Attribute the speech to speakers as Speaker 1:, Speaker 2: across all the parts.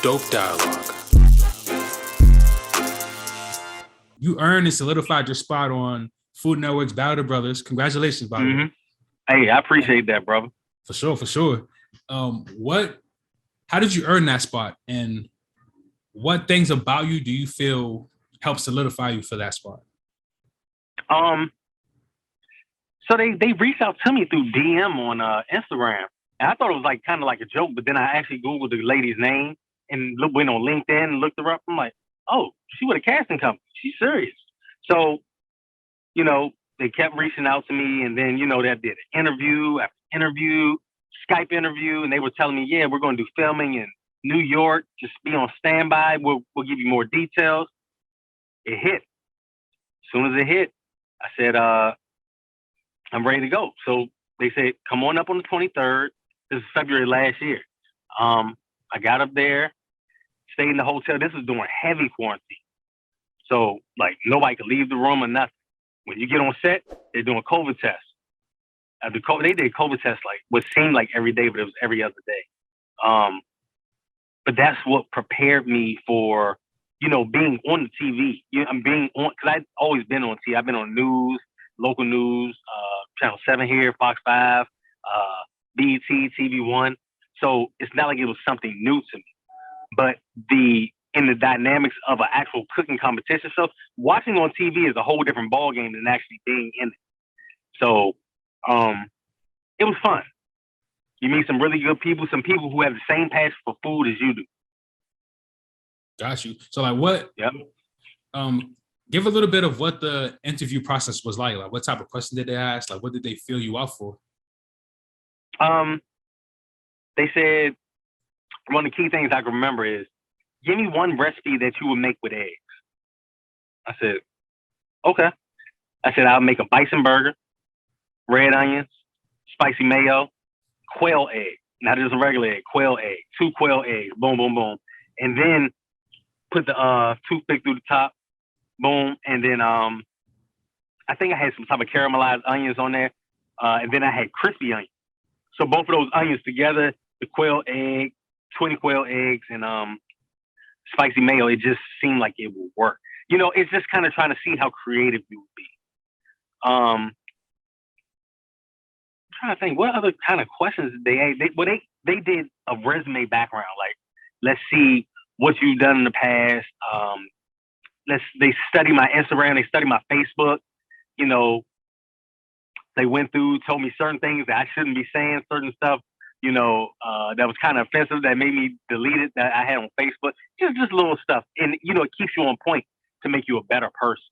Speaker 1: Dope dialogue. You earned and solidified your spot on Food Network's Battle of the Brothers. Congratulations, by the way.
Speaker 2: Hey, I appreciate that, brother.
Speaker 1: For sure. How did you earn that spot? And what things about you do you feel help solidify you for that spot?
Speaker 2: So they reached out to me through DM on Instagram. And I thought it was like kind of like a joke, but then I actually Googled the lady's name and went on LinkedIn and looked her up. I'm like, oh, she with a casting company. She's serious. So, they kept reaching out to me, and then, they did an interview after interview, Skype interview, and they were telling me, yeah, we're going to do filming in New York. Just be on standby. We'll give you more details. It hit. As soon as it hit, I said, I'm ready to go. So they said, come on up on the 23rd. This is February last year. I got up there, stayed in the hotel. This was during heavy quarantine. So, nobody could leave the room or nothing. When you get on set, they're doing COVID tests. They did COVID tests what seemed like every day, but it was every other day. But that's what prepared me for, being on the TV. I'm being on, because I've always been on TV. I've been on news, local news, Channel 7 here, Fox 5, BET, TV1. So it's not like it was something new to me. But in the dynamics of an actual cooking competition show, watching on TV is a whole different ballgame than actually being in it. So it was fun. You meet some really good people, some people who have the same passion for food as you do.
Speaker 1: Got you. So what?
Speaker 2: Yep.
Speaker 1: Give a little bit of what the interview process was like. What type of question did they ask? What did they fill you out for?
Speaker 2: They said one of the key things I can remember is, give me one recipe that you would make with eggs. I said, okay. I said, I'll make a bison burger, red onions, spicy mayo, quail egg. Not just a regular egg, quail egg. 2 quail eggs, boom, boom, boom. And then put the toothpick through the top, boom. And then I think I had some type of caramelized onions on there. And then I had crispy onions. So both of those onions together, the quail egg, 20 quail eggs, and spicy mayo, it just seemed like it would work. It's just kind of trying to see how creative you would be. I'm trying to think, what other kind of questions did they ask? They did a resume background. Let's see what you've done in the past. They study my Instagram. They study my Facebook. They went through, told me certain things that I shouldn't be saying, certain stuff, that was kind of offensive that made me delete it that I had on Facebook. Just little stuff. And, it keeps you on point to make you a better person.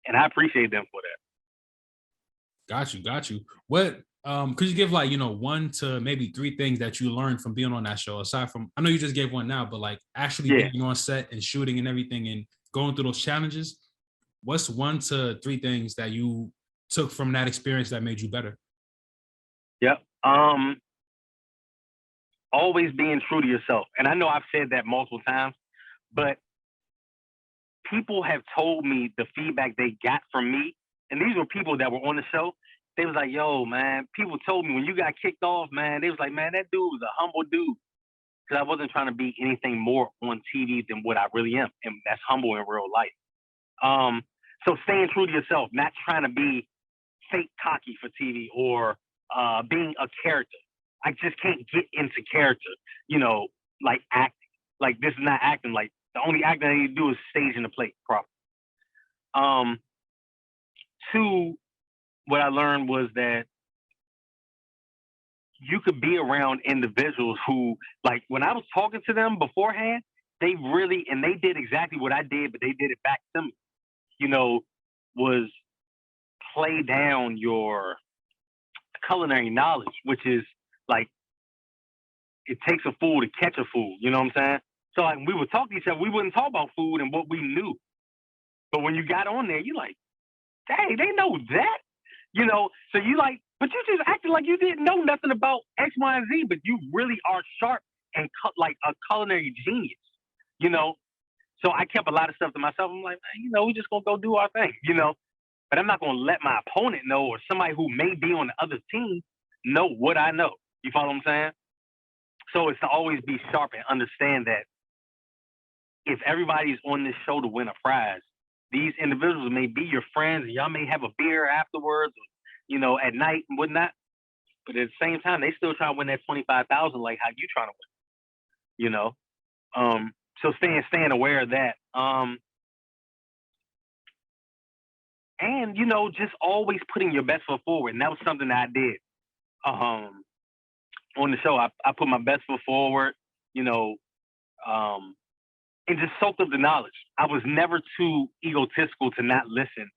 Speaker 2: And I appreciate them for that.
Speaker 1: Got you. What, could you give 1 to maybe 3 things that you learned from being on that show? Aside from, I know you just gave one now, but actually being on set and shooting and everything and going through those challenges, what's 1 to 3 things that you took from that experience that made you better?
Speaker 2: Yep. Always being true to yourself. And I know I've said that multiple times, but people have told me the feedback they got from me. And these were people that were on the show. They was like, yo, man, people told me when you got kicked off, man, they was like, man, that dude was a humble dude. Because I wasn't trying to be anything more on TV than what I really am. And that's humble in real life. So staying true to yourself, not trying to be fake cocky for TV or being a character. I just can't get into character, like acting. This is not acting. The only acting I need to do is stage in the plate properly. 2, what I learned was that you could be around individuals who, when I was talking to them beforehand, they did exactly what I did, but they did it back to me. Was play down your culinary knowledge, which is it takes a fool to catch a fool. You know what I'm saying? So we would talk to each other. We wouldn't talk about food and what we knew. But when you got on there, you're like, dang, they know that. So you but you just acted like you didn't know nothing about X, Y, and Z, but you really are sharp and a culinary genius, So I kept a lot of stuff to myself. I'm like, man, we just gonna go do our thing, But I'm not gonna let my opponent know or somebody who may be on the other team know what I know. You follow what I'm saying? So it's to always be sharp and understand that if everybody's on this show to win a prize, these individuals may be your friends, and y'all may have a beer afterwards, or, you know, at night and whatnot. But at the same time, they still try to win that 25,000, like how you trying to win, you know. So staying aware of that. And you know, just always putting your best foot forward. And that was something that I did. On the show, I put my best foot forward, you know, and just soaked up the knowledge. I was never too egotistical to not listen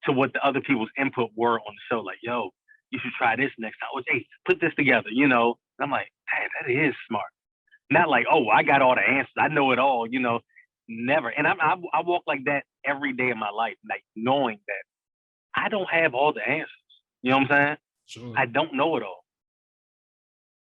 Speaker 2: to what the other people's input were on the show. Like, yo, you should try this next time. Hey, put this together, you know. And I'm like, hey, that is smart. Not like, oh, I got all the answers. I know it all, you know. Never. And I walk like that every day of my life, like knowing that I don't have all the answers. You know what I'm saying?
Speaker 1: Sure.
Speaker 2: I don't know it all.